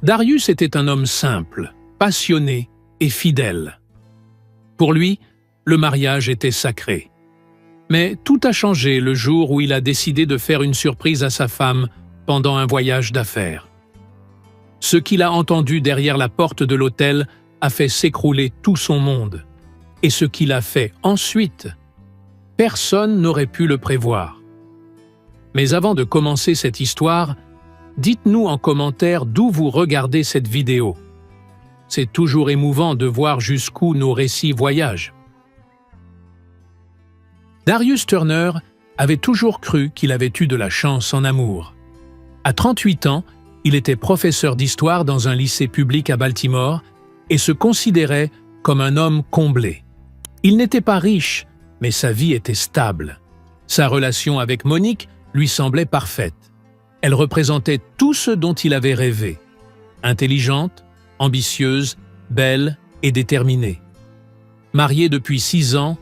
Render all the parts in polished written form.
Darius était un homme simple, passionné et fidèle. Pour lui, le mariage était sacré. Mais tout a changé le jour où il a décidé de faire une surprise à sa femme pendant un voyage d'affaires. Ce qu'il a entendu derrière la porte de l'hôtel a fait s'écrouler tout son monde. Et ce qu'il a fait ensuite, personne n'aurait pu le prévoir. Mais avant de commencer cette histoire, dites-nous en commentaire d'où vous regardez cette vidéo. C'est toujours émouvant de voir jusqu'où nos récits voyagent. Darius Turner avait toujours cru qu'il avait eu de la chance en amour. À 38 ans, il était professeur d'histoire dans un lycée public à Baltimore et se considérait comme un homme comblé. Il n'était pas riche, mais sa vie était stable. Sa relation avec Monique lui semblait parfaite. Elle représentait tout ce dont il avait rêvé. Intelligente, ambitieuse, belle et déterminée. Marié depuis 6 ans,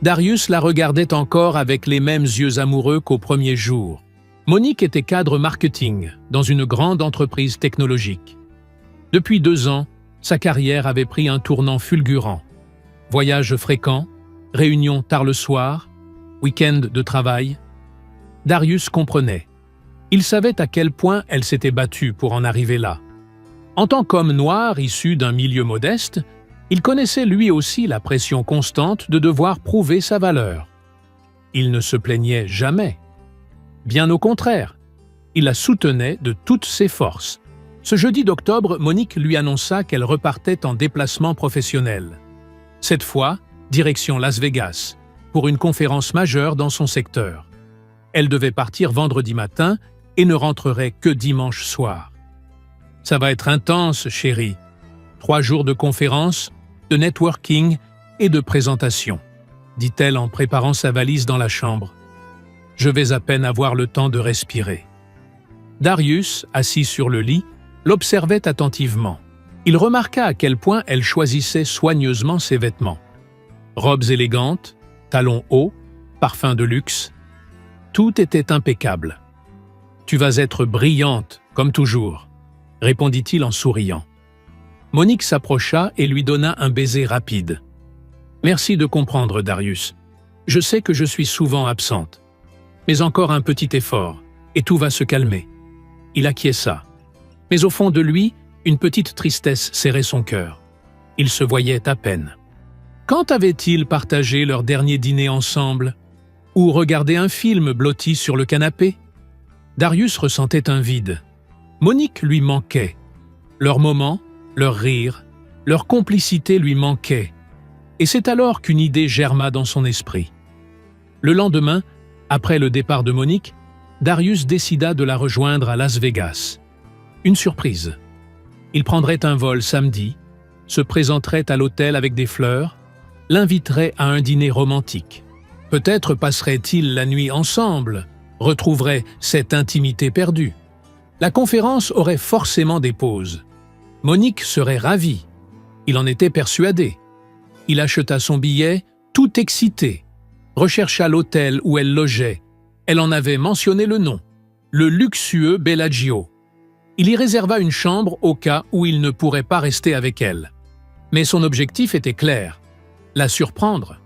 Darius la regardait encore avec les mêmes yeux amoureux qu'au premier jour. Monique était cadre marketing dans une grande entreprise technologique. Depuis 2 ans, sa carrière avait pris un tournant fulgurant. Voyages fréquents, réunions tard le soir, week-end de travail. Darius comprenait. Il savait à quel point elle s'était battue pour en arriver là. En tant qu'homme noir issu d'un milieu modeste, il connaissait lui aussi la pression constante de devoir prouver sa valeur. Il ne se plaignait jamais. Bien au contraire, il la soutenait de toutes ses forces. Ce jeudi d'octobre, Monique lui annonça qu'elle repartait en déplacement professionnel. Cette fois, direction Las Vegas, pour une conférence majeure dans son secteur. Elle devait partir vendredi matin et ne rentrerait que dimanche soir. « Ça va être intense, chérie. 3 jours de conférence, de networking et de présentation, dit-elle en préparant sa valise dans la chambre. Je vais à peine avoir le temps de respirer. Darius, assis sur le lit, l'observait attentivement. Il remarqua à quel point elle choisissait soigneusement ses vêtements. Robes élégantes, talons hauts, parfums de luxe. Tout était impeccable. « Tu vas être brillante, comme toujours », répondit-il en souriant. Monique s'approcha et lui donna un baiser rapide. « Merci de comprendre, Darius. Je sais que je suis souvent absente. Mais encore un petit effort, et tout va se calmer. » Il acquiesça. Mais au fond de lui, une petite tristesse serrait son cœur. Ils se voyaient à peine. Quand avaient-ils partagé leur dernier dîner ensemble? Ou regardé un film blotti sur le canapé? Darius ressentait un vide. Monique lui manquait. Leurs moments, leurs rires, leur complicité lui manquaient. Et c'est alors qu'une idée germa dans son esprit. Le lendemain, après le départ de Monique, Darius décida de la rejoindre à Las Vegas. Une surprise. Il prendrait un vol samedi, se présenterait à l'hôtel avec des fleurs, l'inviterait à un dîner romantique. Peut-être passeraient-ils la nuit ensemble, retrouveraient cette intimité perdue. La conférence aurait forcément des pauses. Monique serait ravie. Il en était persuadé. Il acheta son billet, tout excité. Rechercha l'hôtel où elle logeait. Elle en avait mentionné le nom, le luxueux Bellagio. Il y réserva une chambre au cas où il ne pourrait pas rester avec elle. Mais son objectif était clair, la surprendre.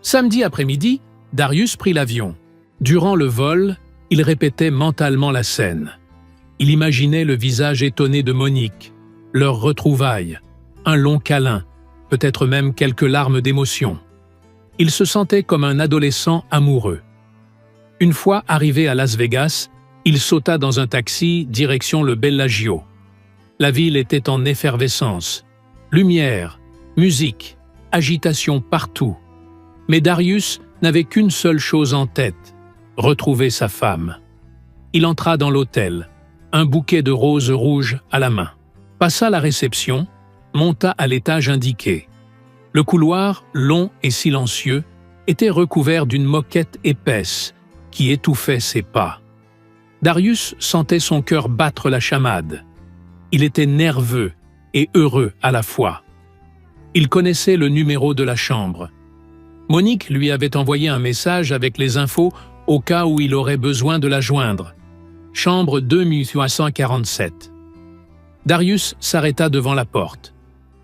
Samedi après-midi, Darius prit l'avion. Durant le vol, il répétait mentalement la scène. Il imaginait le visage étonné de Monique, leur retrouvailles, un long câlin, peut-être même quelques larmes d'émotion. Il se sentait comme un adolescent amoureux. Une fois arrivé à Las Vegas, il sauta dans un taxi direction le Bellagio. La ville était en effervescence. Lumière, musique, agitation partout. Mais Darius n'avait qu'une seule chose en tête, retrouver sa femme. Il entra dans l'hôtel, un bouquet de roses rouges à la main. Passa la réception, monta à l'étage indiqué. Le couloir, long et silencieux, était recouvert d'une moquette épaisse qui étouffait ses pas. Darius sentait son cœur battre la chamade. Il était nerveux et heureux à la fois. Il connaissait le numéro de la chambre. Monique lui avait envoyé un message avec les infos au cas où il aurait besoin de la joindre. Chambre 2347. Darius s'arrêta devant la porte.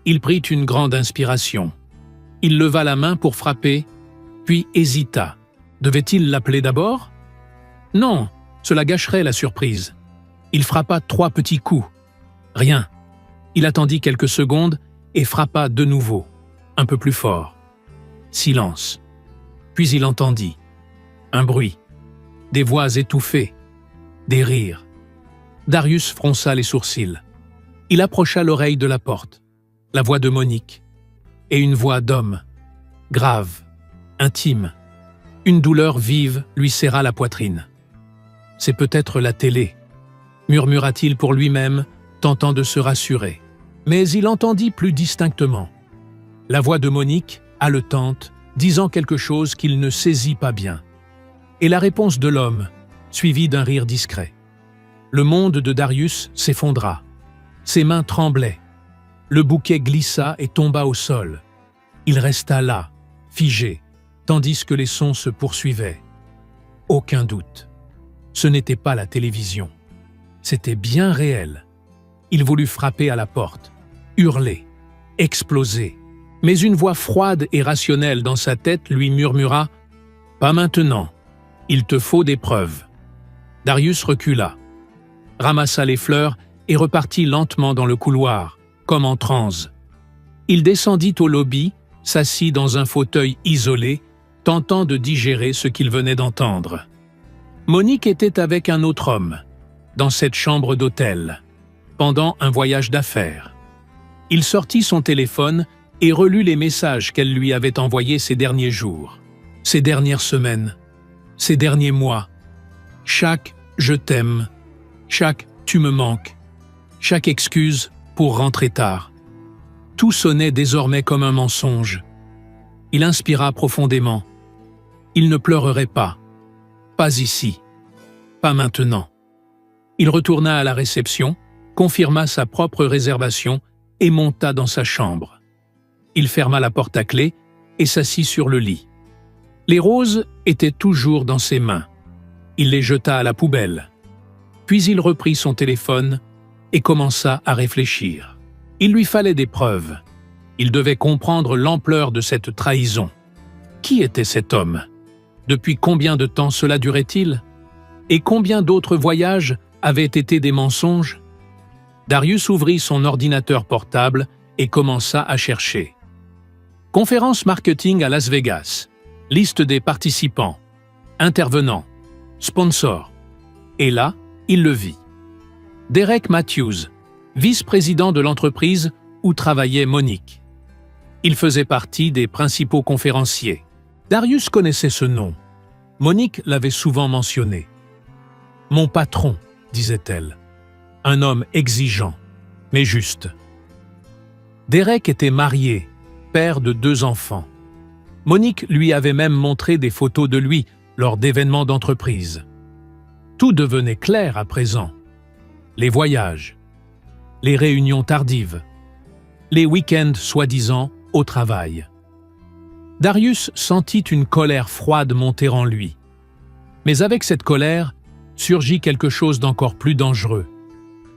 Il prit une grande inspiration. Il leva la main pour frapper, puis hésita. Devait-il l'appeler d'abord? Non, cela gâcherait la surprise. Il frappa 3 petits coups. Rien. Il attendit quelques secondes et frappa de nouveau, un peu plus fort. Silence. Puis il entendit un bruit, des voix étouffées, des rires. Darius fronça les sourcils. Il approcha l'oreille de la porte, la voix de Monique, et une voix d'homme, grave, intime. Une douleur vive lui serra la poitrine. « C'est peut-être la télé », murmura-t-il pour lui-même, tentant de se rassurer. Mais il entendit plus distinctement la voix de Monique, haletante, disant quelque chose qu'il ne saisit pas bien. Et la réponse de l'homme, suivie d'un rire discret. Le monde de Darius s'effondra. Ses mains tremblaient. Le bouquet glissa et tomba au sol. Il resta là, figé, tandis que les sons se poursuivaient. Aucun doute. Ce n'était pas la télévision. C'était bien réel. Il voulut frapper à la porte, hurler, exploser. Mais une voix froide et rationnelle dans sa tête lui murmura « Pas maintenant. Il te faut des preuves. » Darius recula, ramassa les fleurs et repartit lentement dans le couloir, comme en transe. Il descendit au lobby, s'assit dans un fauteuil isolé, tentant de digérer ce qu'il venait d'entendre. Monique était avec un autre homme, dans cette chambre d'hôtel, pendant un voyage d'affaires. Il sortit son téléphone et relut les messages qu'elle lui avait envoyés ces derniers jours, ces dernières semaines, ces derniers mois. Chaque « je t'aime », chaque « tu me manques », chaque excuse pour rentrer tard. Tout sonnait désormais comme un mensonge. Il inspira profondément. Il ne pleurerait pas. Pas ici. Pas maintenant. Il retourna à la réception, confirma sa propre réservation et monta dans sa chambre. Il ferma la porte à clé et s'assit sur le lit. Les roses étaient toujours dans ses mains. Il les jeta à la poubelle. Puis il reprit son téléphone et commença à réfléchir. Il lui fallait des preuves. Il devait comprendre l'ampleur de cette trahison. Qui était cet homme? Depuis combien de temps cela durait-il? Et combien d'autres voyages avaient été des mensonges? Darius ouvrit son ordinateur portable et commença à chercher. Conférence marketing à Las Vegas. Liste des participants. Intervenants. Sponsors. Et là, il le vit. Derek Matthews, vice-président de l'entreprise où travaillait Monique. Il faisait partie des principaux conférenciers. Darius connaissait ce nom. Monique l'avait souvent mentionné. « Mon patron », disait-elle. Un homme exigeant, mais juste. Derek était marié, père de 2 enfants. Monique lui avait même montré des photos de lui lors d'événements d'entreprise. Tout devenait clair à présent. Les voyages, les réunions tardives, les week-ends soi-disant au travail. Darius sentit une colère froide monter en lui. Mais avec cette colère surgit quelque chose d'encore plus dangereux,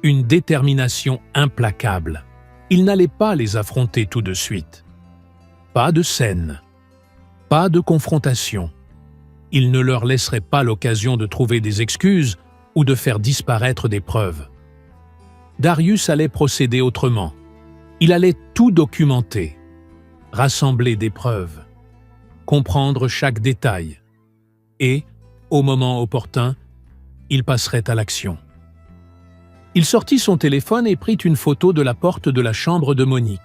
une détermination implacable. Il n'allait pas les affronter tout de suite. Pas de scène, pas de confrontation. Il ne leur laisserait pas l'occasion de trouver des excuses ou de faire disparaître des preuves. Darius allait procéder autrement. Il allait tout documenter, rassembler des preuves, comprendre chaque détail et, au moment opportun, il passerait à l'action. Il sortit son téléphone et prit une photo de la porte de la chambre de Monique.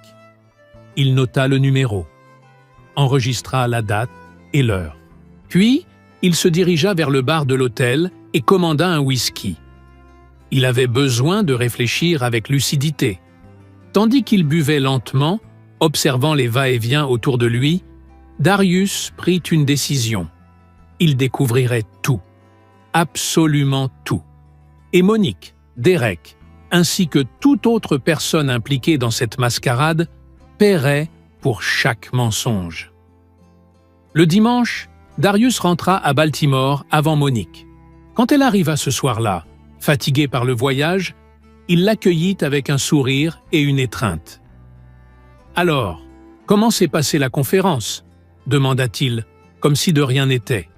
Il nota le numéro, enregistra la date et l'heure. Puis, il se dirigea vers le bar de l'hôtel et commanda un whisky. Il avait besoin de réfléchir avec lucidité. Tandis qu'il buvait lentement, observant les va-et-vient autour de lui, Darius prit une décision. Il découvrirait tout, absolument tout. Et Monique, Derek, ainsi que toute autre personne impliquée dans cette mascarade, paierait pour chaque mensonge. Le dimanche, Darius rentra à Baltimore avant Monique. Quand elle arriva ce soir-là, fatiguée par le voyage, il l'accueillit avec un sourire et une étreinte. « Alors, comment s'est passée la conférence ?» demanda-t-il, comme si de rien n'était.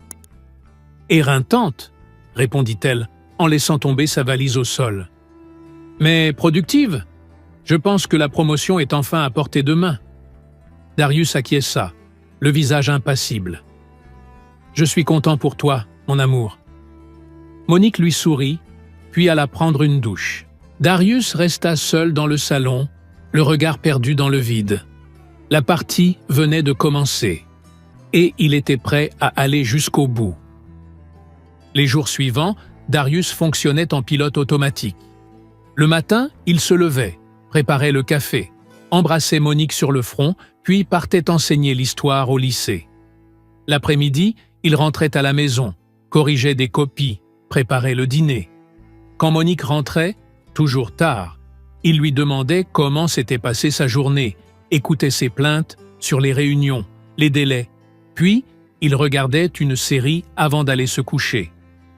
« Éreintante, » répondit-elle, en laissant tomber sa valise au sol. « Mais productive. Je pense que la promotion est enfin à portée de main. » Darius acquiesça, le visage impassible. « Je suis content pour toi, mon amour. » Monique lui sourit, puis alla prendre une douche. Darius resta seul dans le salon, le regard perdu dans le vide. La partie venait de commencer, et il était prêt à aller jusqu'au bout. Les jours suivants, Darius fonctionnait en pilote automatique. Le matin, il se levait, préparait le café, embrassait Monique sur le front, puis partait enseigner l'histoire au lycée. L'après-midi, il rentrait à la maison, corrigeait des copies, préparait le dîner. Quand Monique rentrait, toujours tard, il lui demandait comment s'était passée sa journée, écoutait ses plaintes sur les réunions, les délais. Puis, il regardait une série avant d'aller se coucher.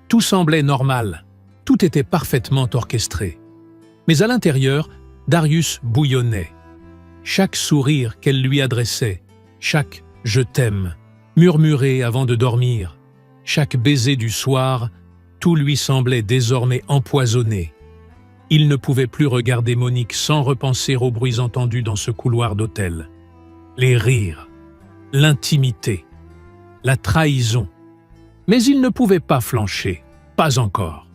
Tout semblait normal, tout était parfaitement orchestré. Mais à l'intérieur, Darius bouillonnait. Chaque sourire qu'elle lui adressait, chaque « je t'aime » murmuré avant de dormir, chaque baiser du soir, tout lui semblait désormais empoisonné. Il ne pouvait plus regarder Monique sans repenser aux bruits entendus dans ce couloir d'hôtel. Les rires, l'intimité, la trahison. Mais il ne pouvait pas flancher, pas encore.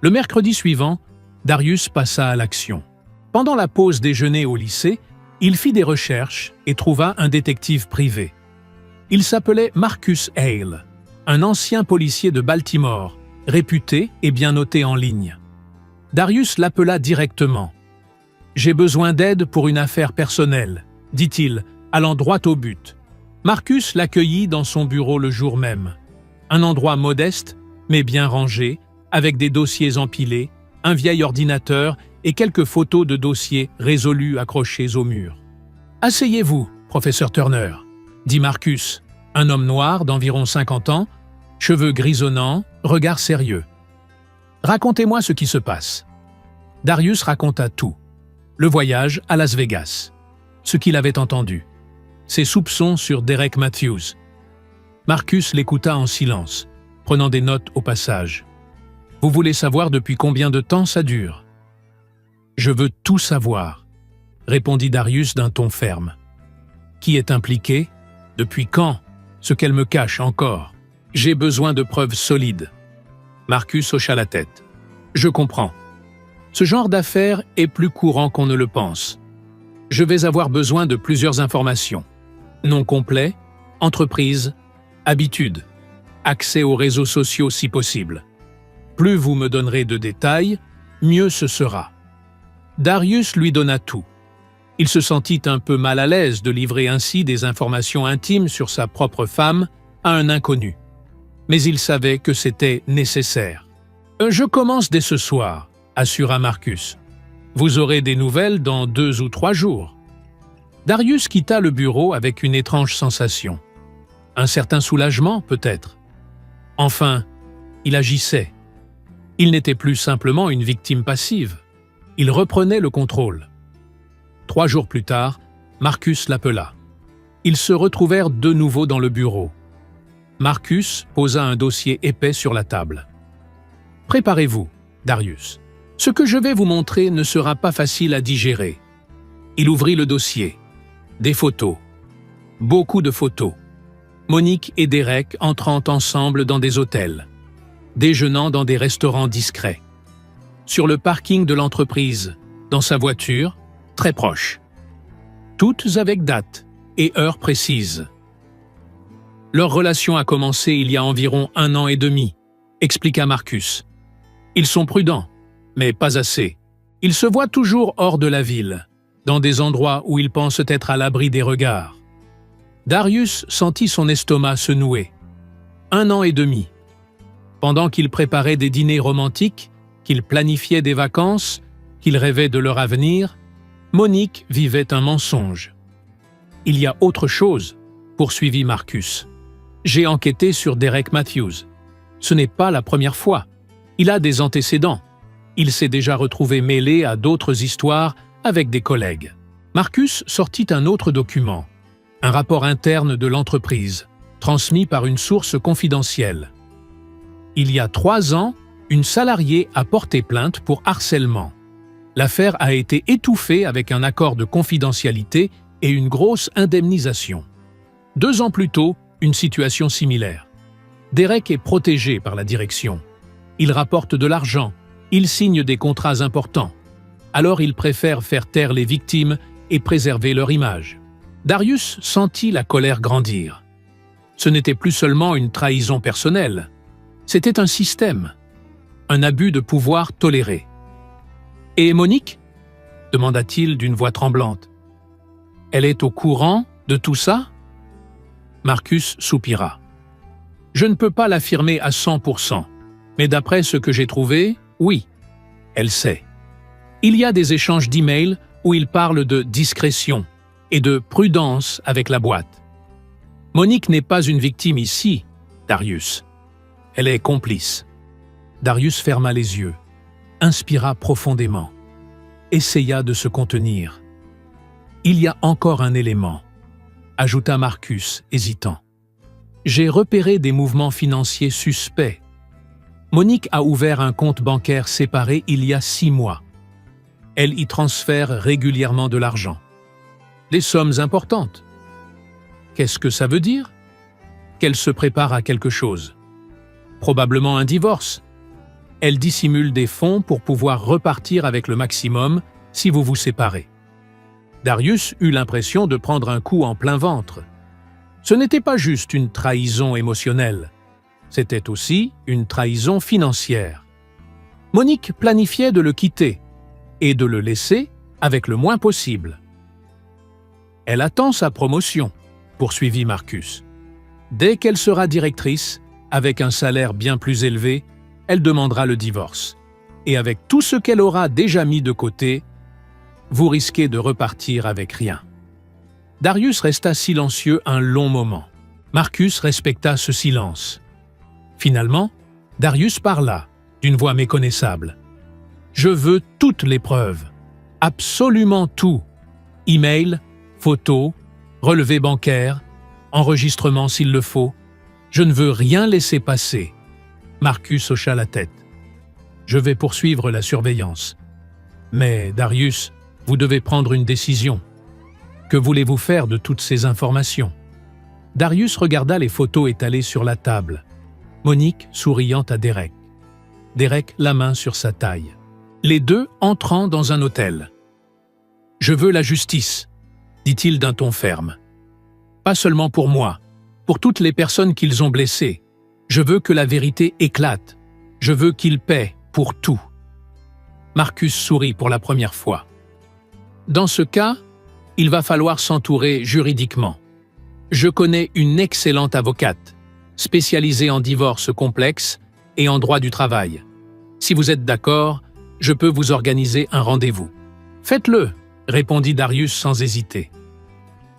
Le mercredi suivant, Darius passa à l'action. Pendant la pause déjeuner au lycée, il fit des recherches et trouva un détective privé. Il s'appelait Marcus Hale, un ancien policier de Baltimore, réputé et bien noté en ligne. Darius l'appela directement. « J'ai besoin d'aide pour une affaire personnelle », dit-il, allant droit au but. Marcus l'accueillit dans son bureau le jour même. Un endroit modeste, mais bien rangé, avec des dossiers empilés, un vieil ordinateur et quelques photos de dossiers résolus accrochés au mur. « Asseyez-vous, professeur Turner », dit Marcus, un homme noir d'environ 50 ans, cheveux grisonnants, regard sérieux. « Racontez-moi ce qui se passe. » Darius raconta tout. Le voyage à Las Vegas, ce qu'il avait entendu, ses soupçons sur Derek Matthews. Marcus l'écouta en silence, prenant des notes au passage. « Vous voulez savoir depuis combien de temps ça dure ?»« Je veux tout savoir, » répondit Darius d'un ton ferme. « Qui est impliqué? Depuis quand? Ce qu'elle me cache encore. J'ai besoin de preuves solides. » Marcus hocha la tête. « Je comprends. Ce genre d'affaire est plus courant qu'on ne le pense. Je vais avoir besoin de plusieurs informations. Nom complet, entreprise, habitude, accès aux réseaux sociaux si possible. Plus vous me donnerez de détails, mieux ce sera. » Darius lui donna tout. Il se sentit un peu mal à l'aise de livrer ainsi des informations intimes sur sa propre femme à un inconnu. Mais il savait que c'était nécessaire. « Je commence dès ce soir », assura Marcus. « Vous aurez des nouvelles dans 2 ou 3 jours. » Darius quitta le bureau avec une étrange sensation. Un certain soulagement, peut-être. Enfin, il agissait. Il n'était plus simplement une victime passive. Il reprenait le contrôle. 3 jours plus tard, Marcus l'appela. Ils se retrouvèrent de nouveau dans le bureau. Marcus posa un dossier épais sur la table. « Préparez-vous, Darius. Ce que je vais vous montrer ne sera pas facile à digérer. » Il ouvrit le dossier. Des photos. Beaucoup de photos. Monique et Derek entrant ensemble dans des hôtels. Déjeunant dans des restaurants discrets. Sur le parking de l'entreprise, dans sa voiture, très proche. Toutes avec date et heure précise. Leur relation a commencé il y a environ 1 an et demi, expliqua Marcus. Ils sont prudents, mais pas assez. Ils se voient toujours hors de la ville, dans des endroits où ils pensent être à l'abri des regards. Darius sentit son estomac se nouer. 1 an et demi. Pendant qu'il préparait des dîners romantiques, qu'il planifiait des vacances, qu'il rêvait de leur avenir, Monique vivait un mensonge. « Il y a autre chose », poursuivit Marcus. « J'ai enquêté sur Derek Matthews. Ce n'est pas la première fois. Il a des antécédents. Il s'est déjà retrouvé mêlé à d'autres histoires avec des collègues. Marcus sortit un autre document, un rapport interne de l'entreprise, transmis par une source confidentielle. Il y a 3 ans, une salariée a porté plainte pour harcèlement. L'affaire a été étouffée avec un accord de confidentialité et une grosse indemnisation. 2 ans plus tôt, une situation similaire. Derek est protégé par la direction. Il rapporte de l'argent, il signe des contrats importants. Alors il préfère faire taire les victimes et préserver leur image. Darius sentit la colère grandir. Ce n'était plus seulement une trahison personnelle, c'était un système, un abus de pouvoir toléré. « Et Monique ?» demanda-t-il d'une voix tremblante. « Elle est au courant de tout ça ?» Marcus soupira. « Je ne peux pas l'affirmer à 100%, mais d'après ce que j'ai trouvé, oui, elle sait. Il y a des échanges d'emails où il parle de discrétion et de prudence avec la boîte. Monique n'est pas une victime ici, Darius. Elle est complice. » Darius ferma les yeux, inspira profondément, essaya de se contenir. « Il y a encore un élément, » ajouta Marcus, hésitant. « J'ai repéré des mouvements financiers suspects. Monique a ouvert un compte bancaire séparé il y a 6 mois. Elle y transfère régulièrement de l'argent. Des sommes importantes. Qu'est-ce que ça veut dire? Qu'elle se prépare à quelque chose. Probablement un divorce. Elle dissimule des fonds pour pouvoir repartir avec le maximum si vous vous séparez. » Darius eut l'impression de prendre un coup en plein ventre. Ce n'était pas juste une trahison émotionnelle, c'était aussi une trahison financière. Monique planifiait de le quitter et de le laisser avec le moins possible. « Elle attend sa promotion », poursuivit Marcus. « Dès qu'elle sera directrice, avec un salaire bien plus élevé, elle demandera le divorce. Et avec tout ce qu'elle aura déjà mis de côté, vous risquez de repartir avec rien. » Darius resta silencieux un long moment. Marcus respecta ce silence. Finalement, Darius parla, d'une voix méconnaissable. « Je veux toutes les preuves. Absolument tout. Email, photos, relevés bancaires, enregistrements s'il le faut. Je ne veux rien laisser passer. » Marcus hocha la tête. « Je vais poursuivre la surveillance. Mais, Darius, vous devez prendre une décision. Que voulez-vous faire de toutes ces informations ?» Darius regarda les photos étalées sur la table. Monique souriant à Derek. Derek la main sur sa taille. Les deux entrant dans un hôtel. « Je veux la justice », dit-il d'un ton ferme. « Pas seulement pour moi, pour toutes les personnes qu'ils ont blessées. Je veux que la vérité éclate. Je veux qu'ils paient pour tout. » Marcus sourit pour la première fois. « Dans ce cas, il va falloir s'entourer juridiquement. Je connais une excellente avocate, spécialisée en divorce complexe et en droit du travail. Si vous êtes d'accord, je peux vous organiser un rendez-vous. »« Faites-le », répondit Darius sans hésiter.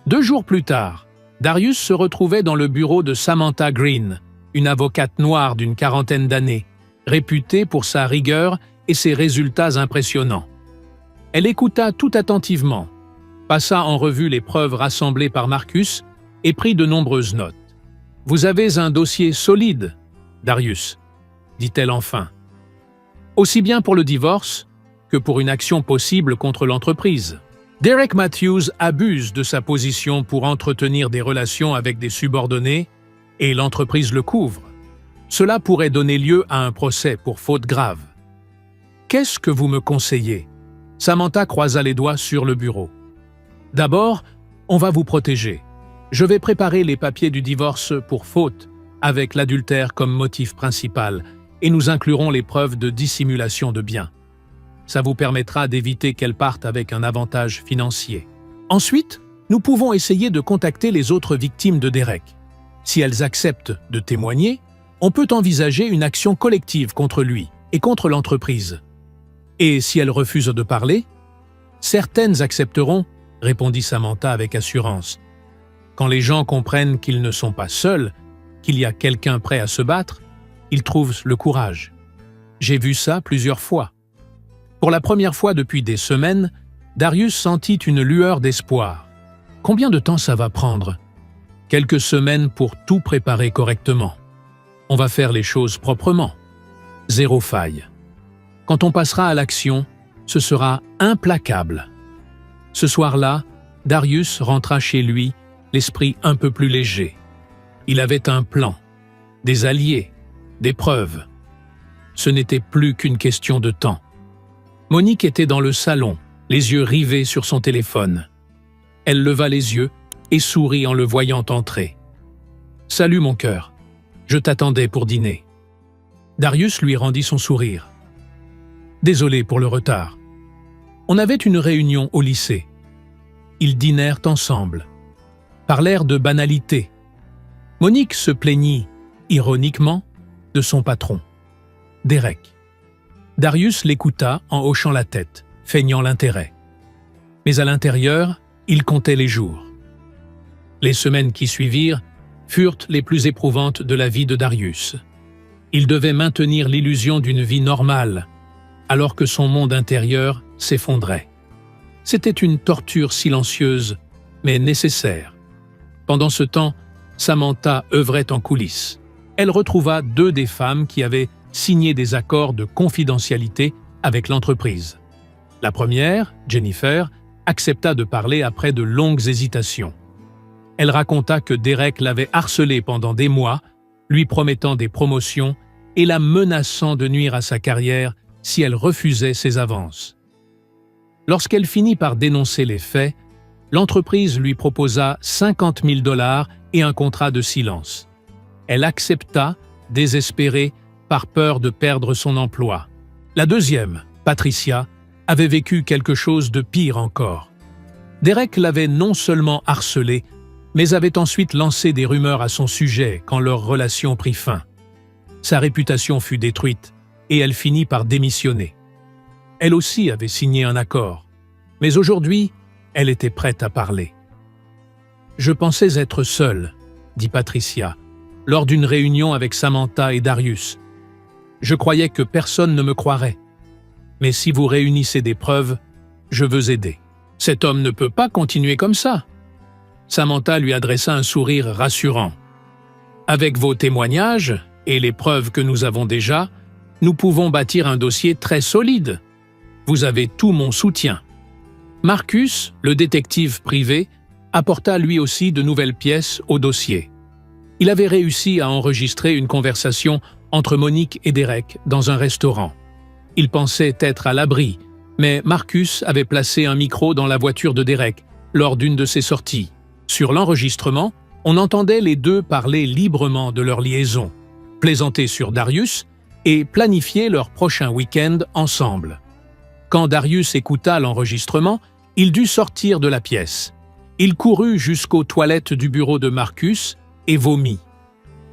2 jours plus tard, Darius se retrouvait dans le bureau de Samantha Green, une avocate noire d'une 40aine d'années, réputée pour sa rigueur et ses résultats impressionnants. Elle écouta tout attentivement, passa en revue les preuves rassemblées par Marcus et prit de nombreuses notes. « Vous avez un dossier solide, Darius, » dit-elle enfin. « Aussi bien pour le divorce que pour une action possible contre l'entreprise. Derek Matthews abuse de sa position pour entretenir des relations avec des subordonnés et l'entreprise le couvre. Cela pourrait donner lieu à un procès pour faute grave. Qu'est-ce que vous me conseillez ?» Samantha croisa les doigts sur le bureau. « D'abord, on va vous protéger. Je vais préparer les papiers du divorce pour faute, avec l'adultère comme motif principal, et nous inclurons les preuves de dissimulation de biens. Ça vous permettra d'éviter qu'elle parte avec un avantage financier. Ensuite, nous pouvons essayer de contacter les autres victimes de Derek. Si elles acceptent de témoigner, on peut envisager une action collective contre lui et contre l'entreprise. Et si elles refusent de parler, certaines accepteront, répondit Samantha avec assurance. Quand les gens comprennent qu'ils ne sont pas seuls, qu'il y a quelqu'un prêt à se battre, ils trouvent le courage. J'ai vu ça plusieurs fois. Pour la première fois depuis des semaines, Darius sentit une lueur d'espoir. Combien de temps ça va prendre? Quelques semaines pour tout préparer correctement. On va faire les choses proprement. Zéro faille. Quand on passera à l'action, ce sera implacable. Ce soir-là, Darius rentra chez lui, l'esprit un peu plus léger. Il avait un plan, des alliés, des preuves. Ce n'était plus qu'une question de temps. Monique était dans le salon, les yeux rivés sur son téléphone. Elle leva les yeux et sourit en le voyant entrer. « Salut mon cœur, je t'attendais pour dîner. » Darius lui rendit son sourire. « Désolé pour le retard. On avait une réunion au lycée. » Ils dînèrent ensemble. Parlèrent de banalité. Monique se plaignit, ironiquement, de son patron, Derek. Darius l'écouta en hochant la tête, feignant l'intérêt. Mais à l'intérieur, il comptait les jours. Les semaines qui suivirent furent les plus éprouvantes de la vie de Darius. Il devait maintenir l'illusion d'une vie normale, alors que son monde intérieur s'effondrait. C'était une torture silencieuse, mais nécessaire. Pendant ce temps, Samantha œuvrait en coulisses. Elle retrouva 2 des femmes qui avaient signé des accords de confidentialité avec l'entreprise. La première, Jennifer, accepta de parler après de longues hésitations. Elle raconta que Derek l'avait harcelée pendant des mois, lui promettant des promotions et la menaçant de nuire à sa carrière si elle refusait ses avances. Lorsqu'elle finit par dénoncer les faits, l'entreprise lui proposa 50 000 $ et un contrat de silence. Elle accepta, désespérée, par peur de perdre son emploi. La deuxième, Patricia, avait vécu quelque chose de pire encore. Derek l'avait non seulement harcelée, mais avait ensuite lancé des rumeurs à son sujet quand leur relation prit fin. Sa réputation fut détruite et elle finit par démissionner. Elle aussi avait signé un accord, mais aujourd'hui, elle était prête à parler. « Je pensais être seule, » dit Patricia, lors d'une réunion avec Samantha et Darius. « Je croyais que personne ne me croirait. Mais si vous réunissez des preuves, je veux aider. Cet homme ne peut pas continuer comme ça. » Samantha lui adressa un sourire rassurant. « Avec vos témoignages et les preuves que nous avons déjà, nous pouvons bâtir un dossier très solide. Vous avez tout mon soutien. » Marcus, le détective privé, apporta lui aussi de nouvelles pièces au dossier. Il avait réussi à enregistrer une conversation entre Monique et Derek dans un restaurant. Il pensait être à l'abri, mais Marcus avait placé un micro dans la voiture de Derek lors d'une de ses sorties. Sur l'enregistrement, on entendait les deux parler librement de leur liaison, plaisanter sur Darius et planifier leur prochain week-end ensemble. Quand Darius écouta l'enregistrement, il dut sortir de la pièce. Il courut jusqu'aux toilettes du bureau de Marcus et vomit.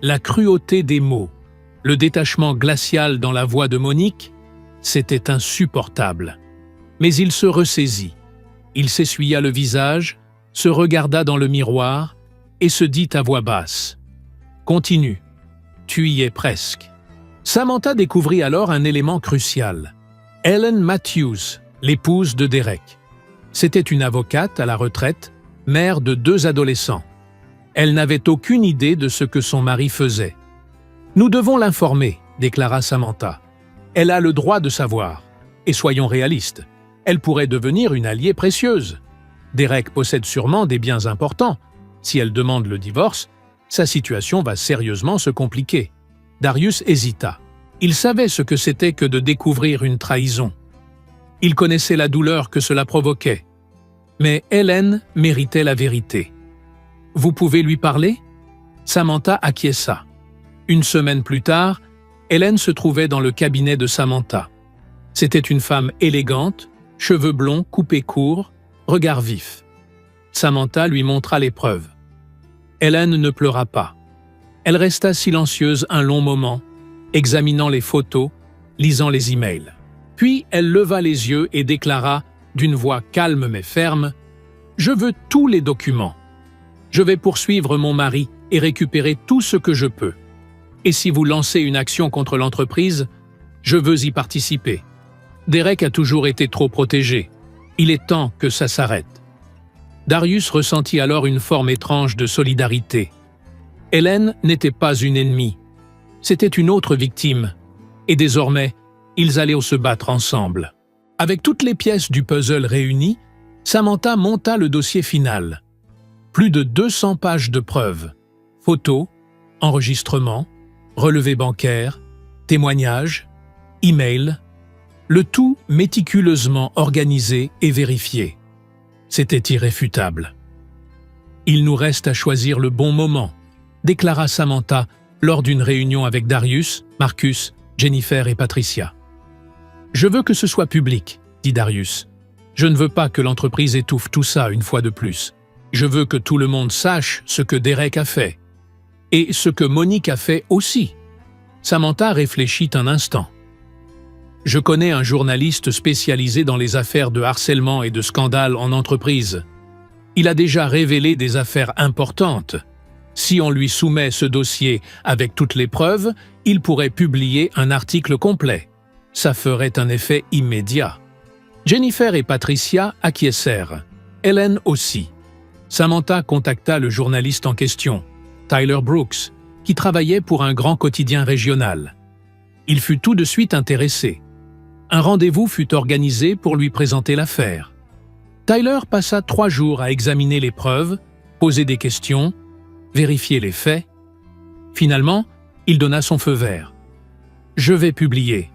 La cruauté des mots, le détachement glacial dans la voix de Monique, c'était insupportable. Mais il se ressaisit. Il s'essuya le visage, se regarda dans le miroir et se dit à voix basse « Continue, tu y es presque. » Samantha découvrit alors un élément crucial. Ellen Matthews, l'épouse de Derek. C'était une avocate à la retraite, mère de 2 adolescents. Elle n'avait aucune idée de ce que son mari faisait. « Nous devons l'informer », déclara Samantha. « Elle a le droit de savoir. Et soyons réalistes, elle pourrait devenir une alliée précieuse. Derek possède sûrement des biens importants. Si elle demande le divorce, sa situation va sérieusement se compliquer. » Darius hésita. Il savait ce que c'était que de découvrir une trahison. Il connaissait la douleur que cela provoquait. Mais Hélène méritait la vérité. « Vous pouvez lui parler ?» Samantha acquiesça. Une semaine plus tard, Hélène se trouvait dans le cabinet de Samantha. C'était une femme élégante, cheveux blonds coupés courts, regard vif. Samantha lui montra les preuves. Hélène ne pleura pas. Elle resta silencieuse un long moment, examinant les photos, lisant les emails. Puis elle leva les yeux et déclara, d'une voix calme mais ferme, « Je veux tous les documents. Je vais poursuivre mon mari et récupérer tout ce que je peux. Et si vous lancez une action contre l'entreprise, je veux y participer. Derek a toujours été trop protégé. Il est temps que ça s'arrête. Darius ressentit alors une forme étrange de solidarité. Hélène n'était pas une ennemie. C'était une autre victime. Et désormais, ils allaient se battre ensemble. Avec toutes les pièces du puzzle réunies, Samantha monta le dossier final. Plus de 200 pages de preuves. Photos, enregistrements, relevés bancaires, témoignages, emails, le tout méticuleusement organisé et vérifié. C'était irréfutable. « Il nous reste à choisir le bon moment », déclara Samantha lors d'une réunion avec Darius, Marcus, Jennifer et Patricia. « Je veux que ce soit public », dit Darius. « Je ne veux pas que l'entreprise étouffe tout ça une fois de plus. Je veux que tout le monde sache ce que Derek a fait. Et ce que Monique a fait aussi. » Samantha réfléchit un instant. « Je connais un journaliste spécialisé dans les affaires de harcèlement et de scandales en entreprise. Il a déjà révélé des affaires importantes. Si on lui soumet ce dossier avec toutes les preuves, il pourrait publier un article complet. Ça ferait un effet immédiat. » Jennifer et Patricia acquiescèrent. Hélène aussi. Samantha contacta le journaliste en question, Tyler Brooks, qui travaillait pour un grand quotidien régional. Il fut tout de suite intéressé. Un rendez-vous fut organisé pour lui présenter l'affaire. Tyler passa 3 jours à examiner les preuves, poser des questions, vérifier les faits. Finalement, il donna son feu vert. « Je vais publier.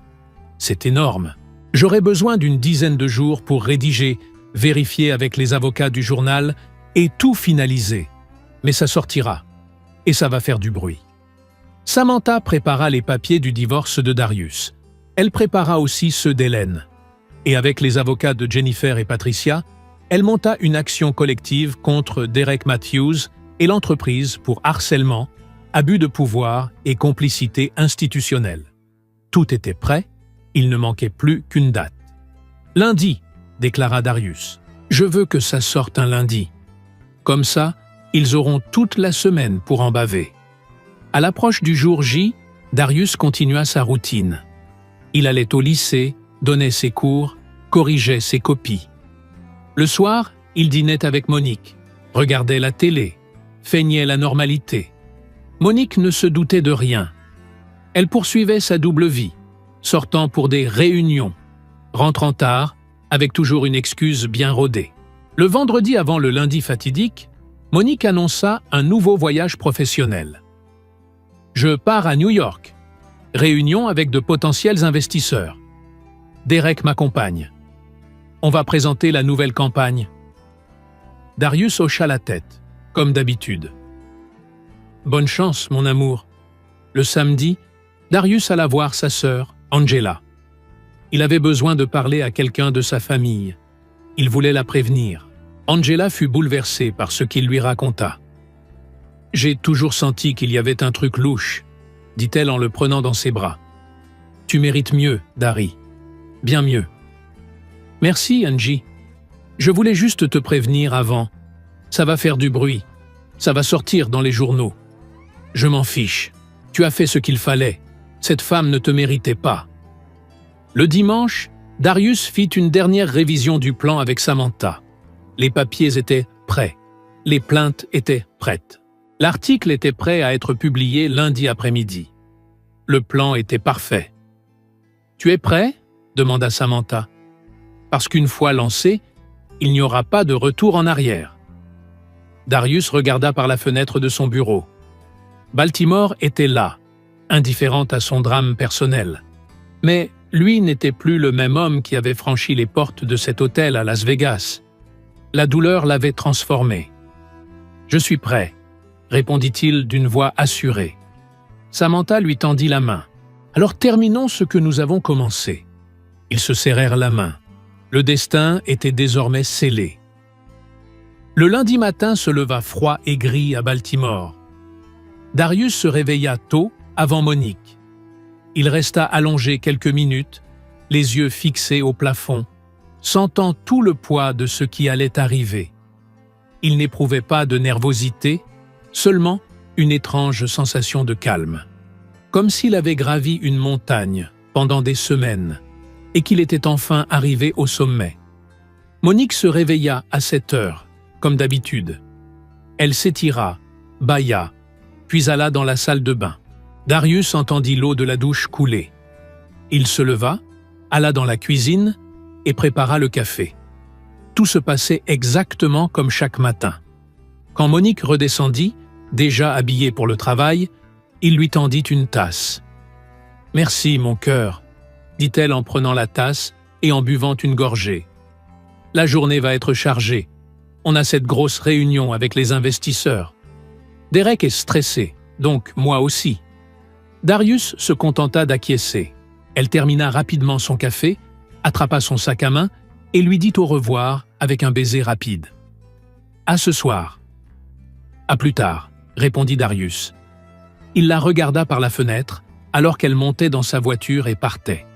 C'est énorme. J'aurai besoin d'une dizaine de jours pour rédiger, vérifier avec les avocats du journal et tout finaliser. Mais ça sortira. Et ça va faire du bruit. » Samantha prépara les papiers du divorce de Darius. Elle prépara aussi ceux d'Hélène. Et avec les avocats de Jennifer et Patricia, elle monta une action collective contre Derek Matthews et l'entreprise pour harcèlement, abus de pouvoir et complicité institutionnelle. Tout était prêt, il ne manquait plus qu'une date. « Lundi », déclara Darius. « Je veux que ça sorte un lundi. Comme ça, ils auront toute la semaine pour en baver. » À l'approche du jour J, Darius continua sa routine. Il allait au lycée, donnait ses cours, corrigeait ses copies. Le soir, il dînait avec Monique, regardait la télé, feignait la normalité. Monique ne se doutait de rien. Elle poursuivait sa double vie, sortant pour des réunions, rentrant tard, avec toujours une excuse bien rodée. Le vendredi avant le lundi fatidique, Monique annonça un nouveau voyage professionnel. « Je pars à New York. Réunion avec de potentiels investisseurs. Derek m'accompagne. On va présenter la nouvelle campagne. » Darius hocha la tête, comme d'habitude. « Bonne chance, mon amour. » Le samedi, Darius alla voir sa sœur, Angela. Il avait besoin de parler à quelqu'un de sa famille. Il voulait la prévenir. Angela fut bouleversée par ce qu'il lui raconta. « J'ai toujours senti qu'il y avait un truc louche, » dit-elle en le prenant dans ses bras. « Tu mérites mieux, Dari. Bien mieux. »« Merci, Angie. Je voulais juste te prévenir avant. Ça va faire du bruit. Ça va sortir dans les journaux. Je m'en fiche. Tu as fait ce qu'il fallait. Cette femme ne te méritait pas. » Le dimanche, Darius fit une dernière révision du plan avec Samantha. Les papiers étaient prêts. Les plaintes étaient prêtes. L'article était prêt à être publié lundi après-midi. Le plan était parfait. « Tu es prêt ?» demanda Samantha. « Parce qu'une fois lancé, il n'y aura pas de retour en arrière. » Darius regarda par la fenêtre de son bureau. Baltimore était là, indifférente à son drame personnel. Mais lui n'était plus le même homme qui avait franchi les portes de cet hôtel à Las Vegas. La douleur l'avait transformé. « Je suis prêt », répondit-il d'une voix assurée. Samantha lui tendit la main. « Alors terminons ce que nous avons commencé. » Ils se serrèrent la main. Le destin était désormais scellé. Le lundi matin se leva froid et gris à Baltimore. Darius se réveilla tôt, avant Monique. Il resta allongé quelques minutes, les yeux fixés au plafond, sentant tout le poids de ce qui allait arriver. Il n'éprouvait pas de nervosité, seulement une étrange sensation de calme. Comme s'il avait gravi une montagne pendant des semaines. et qu'il était enfin arrivé au sommet. Monique se réveilla à 7 heures, comme d'habitude. Elle s'étira, bâilla, puis alla dans la salle de bain. Darius entendit l'eau de la douche couler. Il se leva, alla dans la cuisine et prépara le café. Tout se passait exactement comme chaque matin. Quand Monique redescendit, déjà habillée pour le travail, il lui tendit une tasse. « Merci, mon cœur », dit-elle en prenant la tasse et en buvant une gorgée. « La journée va être chargée. On a cette grosse réunion avec les investisseurs. Derek est stressé, donc moi aussi. » Darius se contenta d'acquiescer. Elle termina rapidement son café, attrapa son sac à main et lui dit au revoir avec un baiser rapide. « À ce soir. »« À plus tard », répondit Darius. Il la regarda par la fenêtre alors qu'elle montait dans sa voiture et partait.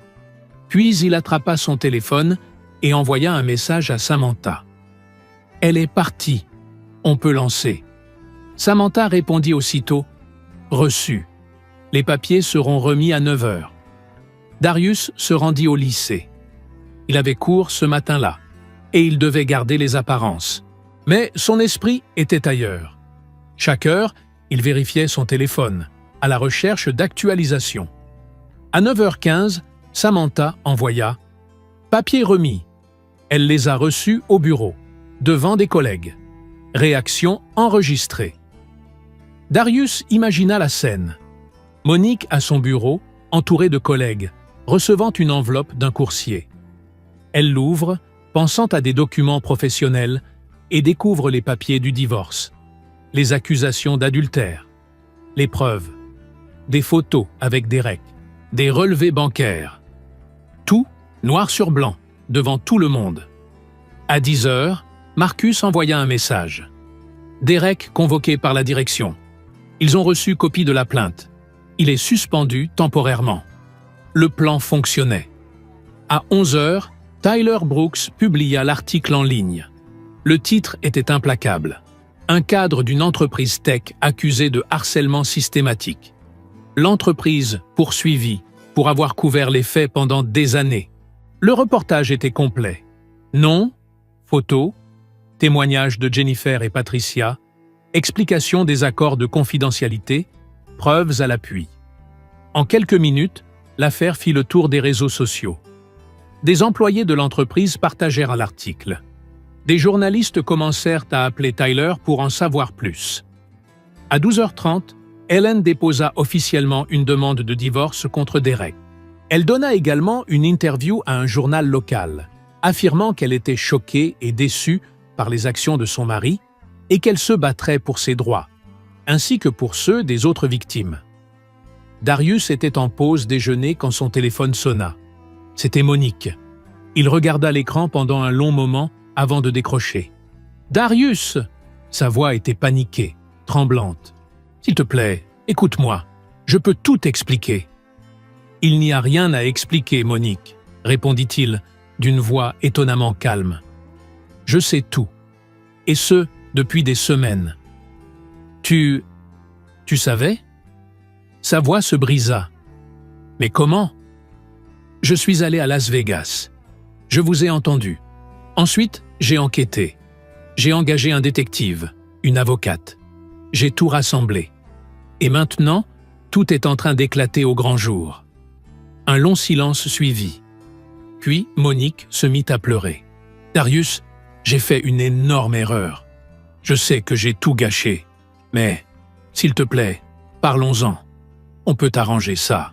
Puis il attrapa son téléphone et envoya un message à Samantha. « Elle est partie. On peut lancer. » Samantha répondit aussitôt « Reçu. Les papiers seront remis à 9 heures. » Darius se rendit au lycée. Il avait cours ce matin-là, et il devait garder les apparences. Mais son esprit était ailleurs. Chaque heure, il vérifiait son téléphone, à la recherche d'actualisations. À 9h15, Samantha envoya « Papier remis ». Elle les a reçus au bureau, devant des collègues. Réaction enregistrée. Darius imagina la scène. Monique à son bureau, entourée de collègues, recevant une enveloppe d'un coursier. Elle l'ouvre, pensant à des documents professionnels, et découvre les papiers du divorce, les accusations d'adultère, les preuves, des photos avec Derek, des relevés bancaires. Tout, noir sur blanc, devant tout le monde. À 10 heures, Marcus envoya un message. Derek convoqué par la direction. Ils ont reçu copie de la plainte. Il est suspendu temporairement. Le plan fonctionnait. À 11 heures, Tyler Brooks publia l'article en ligne. Le titre était implacable. Un cadre d'une entreprise tech accusé de harcèlement systématique. L'entreprise poursuivie pour avoir couvert les faits pendant des années. Le reportage était complet. Nom, photos, témoignages de Jennifer et Patricia, explication des accords de confidentialité, preuves à l'appui. En quelques minutes, l'affaire fit le tour des réseaux sociaux. Des employés de l'entreprise partagèrent l'article. Des journalistes commencèrent à appeler Tyler pour en savoir plus. À 12h30, Ellen déposa officiellement une demande de divorce contre Derek. Elle donna également une interview à un journal local, affirmant qu'elle était choquée et déçue par les actions de son mari et qu'elle se battrait pour ses droits, ainsi que pour ceux des autres victimes. Darius était en pause déjeuner quand son téléphone sonna. C'était Monique. Il regarda l'écran pendant un long moment avant de décrocher. « Darius !» Sa voix était paniquée, tremblante. « S'il te plaît, écoute-moi. Je peux tout expliquer. »« Il n'y a rien à expliquer, Monique, » répondit-il d'une voix étonnamment calme. « Je sais tout. Et ce, depuis des semaines. »« Tu savais ?» Sa voix se brisa. « Mais comment ?»« Je suis allé à Las Vegas. Je vous ai entendu. Ensuite, j'ai enquêté. J'ai engagé un détective, une avocate. J'ai tout rassemblé. Et maintenant, tout est en train d'éclater au grand jour. » Un long silence suivit. Puis Monique se mit à pleurer. « Darius, j'ai fait une énorme erreur. Je sais que j'ai tout gâché. Mais, s'il te plaît, parlons-en. On peut arranger ça.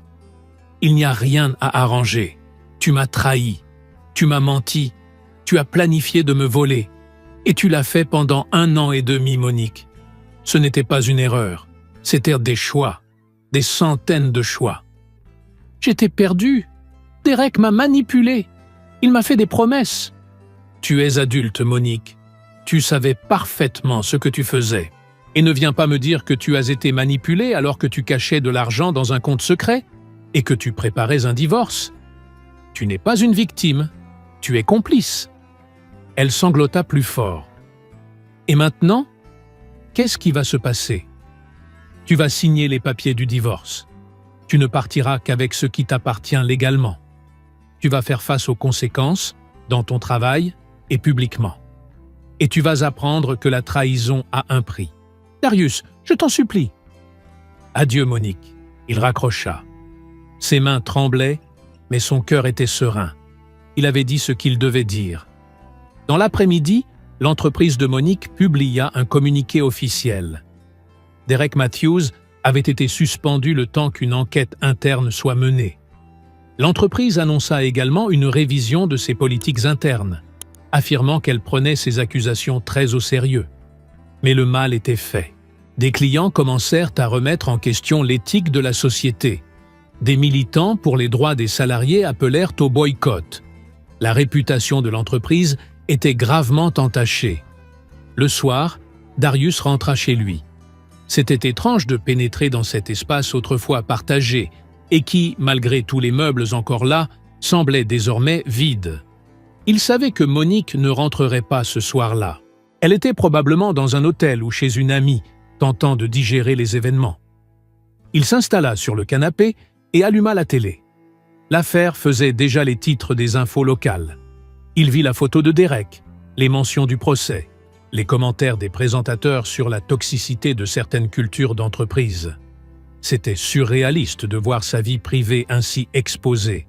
Il n'y a rien à arranger. Tu m'as trahi. Tu m'as menti. Tu as planifié de me voler. Et tu l'as fait pendant 1 an et demi, Monique. Ce n'était pas une erreur. C'étaient des choix. Des centaines de choix. J'étais perdu. Derek m'a manipulé. Il m'a fait des promesses. Tu es adulte, Monique. Tu savais parfaitement ce que tu faisais. Et ne viens pas me dire que tu as été manipulée alors que tu cachais de l'argent dans un compte secret et que tu préparais un divorce. Tu n'es pas une victime. Tu es complice. Elle sanglota plus fort. Et maintenant, qu'est-ce qui va se passer? Tu vas signer les papiers du divorce. Tu ne partiras qu'avec ce qui t'appartient légalement. Tu vas faire face aux conséquences, dans ton travail et publiquement. Et tu vas apprendre que la trahison a un prix. Darius, je t'en supplie. Adieu, Monique. Il raccrocha. Ses mains tremblaient, mais son cœur était serein. Il avait dit ce qu'il devait dire. Dans l'après-midi, l'entreprise de Monique publia un communiqué officiel. Derek Matthews avait été suspendu le temps qu'une enquête interne soit menée. L'entreprise annonça également une révision de ses politiques internes, affirmant qu'elle prenait ces accusations très au sérieux. Mais le mal était fait. Des clients commencèrent à remettre en question l'éthique de la société. Des militants pour les droits des salariés appelèrent au boycott. La réputation de l'entreprise était gravement entachée. Le soir, Darius rentra chez lui. C'était étrange de pénétrer dans cet espace autrefois partagé et qui, malgré tous les meubles encore là, semblait désormais vide. Il savait que Monique ne rentrerait pas ce soir-là. Elle était probablement dans un hôtel ou chez une amie, tentant de digérer les événements. Il s'installa sur le canapé et alluma la télé. L'affaire faisait déjà les titres des infos locales. Il vit la photo de Derek, les mentions du procès, les commentaires des présentateurs sur la toxicité de certaines cultures d'entreprise. C'était surréaliste de voir sa vie privée ainsi exposée.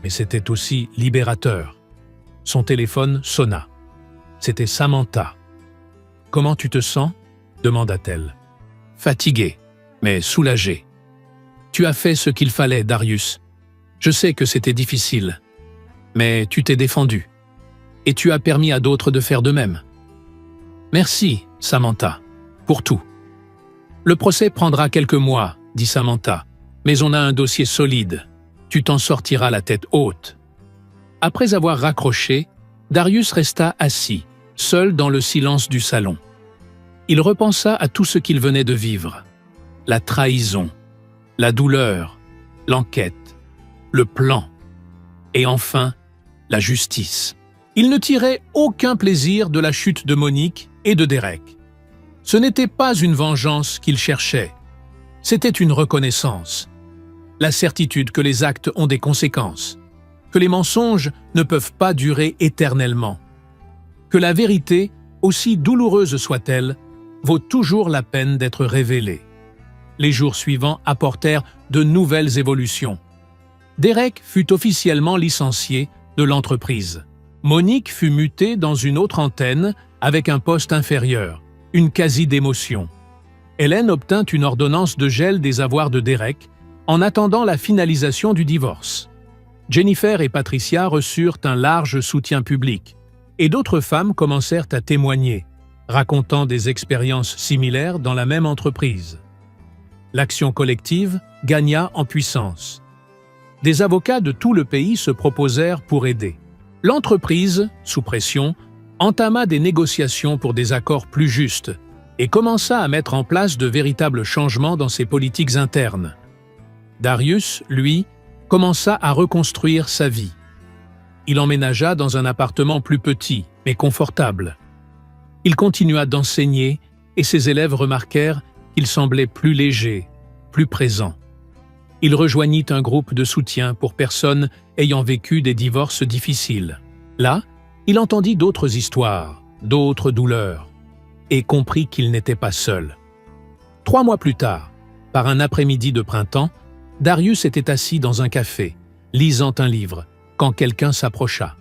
Mais c'était aussi libérateur. Son téléphone sonna. C'était Samantha. « Comment tu te sens ?» demanda-t-elle. « Fatigué, mais soulagé. Tu as fait ce qu'il fallait, Darius. Je sais que c'était difficile, mais tu t'es défendu. Et tu as permis à d'autres de faire de même. Merci, Samantha, pour tout. Le procès prendra quelques mois, dit Samantha, mais on a un dossier solide. Tu t'en sortiras la tête haute. » Après avoir raccroché, Darius resta assis, seul dans le silence du salon. Il repensa à tout ce qu'il venait de vivre. La trahison, la douleur, l'enquête, le plan, et enfin, la justice. Il ne tirait aucun plaisir de la chute de Monique et de Derek. Ce n'était pas une vengeance qu'il cherchait, c'était une reconnaissance. La certitude que les actes ont des conséquences, que les mensonges ne peuvent pas durer éternellement, que la vérité, aussi douloureuse soit-elle, vaut toujours la peine d'être révélée. Les jours suivants apportèrent de nouvelles évolutions. Derek fut officiellement licencié de l'entreprise. Monique fut mutée dans une autre antenne avec un poste inférieur, une quasi-démotion. Hélène obtint une ordonnance de gel des avoirs de Derek en attendant la finalisation du divorce. Jennifer et Patricia reçurent un large soutien public, et d'autres femmes commencèrent à témoigner, racontant des expériences similaires dans la même entreprise. L'action collective gagna en puissance. Des avocats de tout le pays se proposèrent pour aider. L'entreprise, sous pression, entama des négociations pour des accords plus justes et commença à mettre en place de véritables changements dans ses politiques internes. Darius, lui, commença à reconstruire sa vie. Il emménagea dans un appartement plus petit, mais confortable. Il continua d'enseigner et ses élèves remarquèrent qu'il semblait plus léger, plus présent. Il rejoignit un groupe de soutien pour personnes ayant vécu des divorces difficiles. Là, il entendit d'autres histoires, d'autres douleurs, et comprit qu'il n'était pas seul. 3 mois plus tard, par un après-midi de printemps, Darius était assis dans un café, lisant un livre, quand quelqu'un s'approcha.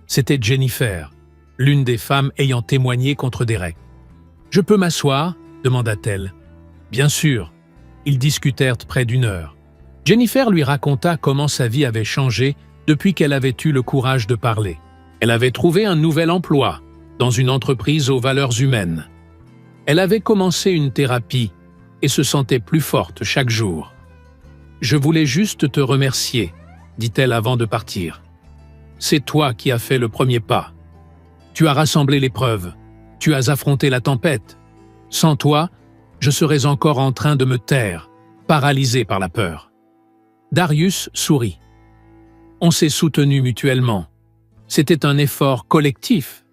C'était Jennifer, l'une des femmes ayant témoigné contre Derek. « Je peux m'asseoir » demanda-t-elle. « Bien sûr. » Ils discutèrent près d'1 heure. Jennifer lui raconta comment sa vie avait changé depuis qu'elle avait eu le courage de parler. Elle avait trouvé un nouvel emploi dans une entreprise aux valeurs humaines. Elle avait commencé une thérapie et se sentait plus forte chaque jour. « Je voulais juste te remercier », dit-elle avant de partir. « C'est toi qui as fait le premier pas. Tu as rassemblé les preuves, tu as affronté la tempête. Sans toi, je serais encore en train de me taire, paralysé par la peur. » Darius sourit. On s'est soutenus mutuellement. C'était un effort collectif.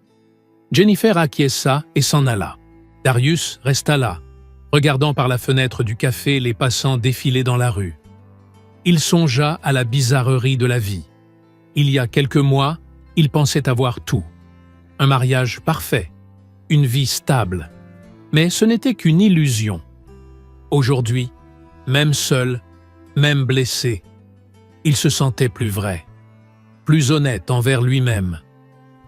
Jennifer acquiesça et s'en alla. Darius resta là, regardant par la fenêtre du café les passants défiler dans la rue. Il songea à la bizarrerie de la vie. il y a quelques mois, il pensait avoir tout. Un mariage parfait, une vie stable. Mais ce n'était qu'une illusion. Aujourd'hui, même seul, même blessé, il se sentait plus vrai, plus honnête envers lui-même.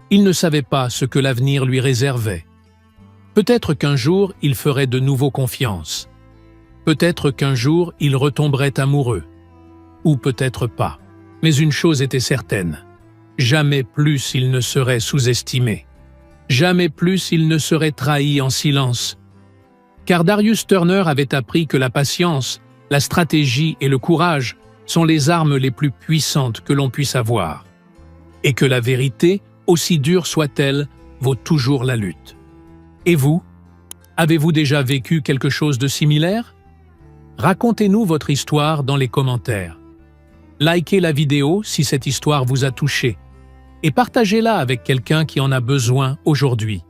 Il ne savait pas ce que l'avenir lui réservait. Peut-être qu'un jour, il ferait de nouveau confiance. Peut-être qu'un jour, il retomberait amoureux. Ou peut-être pas. Mais une chose était certaine. Jamais plus il ne serait sous-estimé. Jamais plus il ne serait trahi en silence. Car Darius Turner avait appris que la patience, la stratégie et le courage sont les armes les plus puissantes que l'on puisse avoir. Et que la vérité, aussi dure soit-elle, vaut toujours la lutte. Et vous? Avez-vous déjà vécu quelque chose de similaire? Racontez-nous votre histoire dans les commentaires. Likez la vidéo si cette histoire vous a touché et partagez-la avec quelqu'un qui en a besoin aujourd'hui.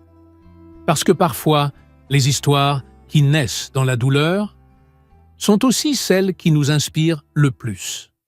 Parce que parfois, les histoires qui naissent dans la douleur sont aussi celles qui nous inspirent le plus.